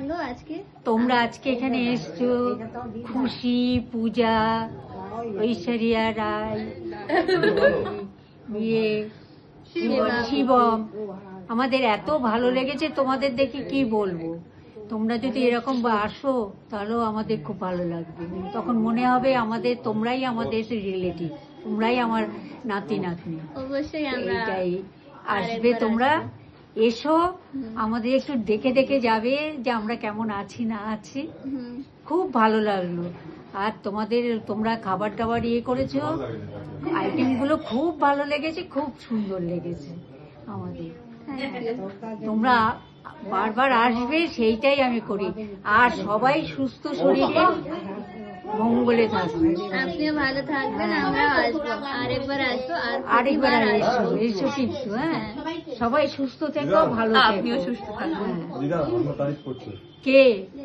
লাগলো আজকে? তোমরা আজকে এখানে এসছো, খুশি, পূজা, ঐশ্বরিয়া রায়, শিবম, আমাদের এত ভালো লেগেছে তোমাদের দেখে, কি বলবো। তোমরা যদি এরকম আসো তাহলেও আমাদের খুব ভালো লাগবে। তখন মনে হবে আমাদের তোমরাই আমাদের রিলেটিভ, তোমরাই আমার নাতি নাতনি। অবশ্যই এইটাই আসবে, তোমরা এসো, আমাদের একটু দেখে দেখে যাবে যে আমরা কেমন আছি না আছি। খুব ভালো লাগলো। আর তোমরা খাবার টাবার করেছো, আইটেম গুলো খুব ভালো লেগেছে, খুব সুন্দর লেগেছে আমাদের। তোমরা বারবার আসবে, সেইটাই আমি করি। আর সবাই সুস্থ শরীরে মঙ্গলে থাকবে। আপনিও ভালো থাকবেন, আমরা আসবো, আরেকবার আসবো, আরেকবার এসো কিন্তু। হ্যাঁ, সবাই সুস্থ থেকো, ভালো থেকো। আপনিও সুস্থ থাকবেন। কে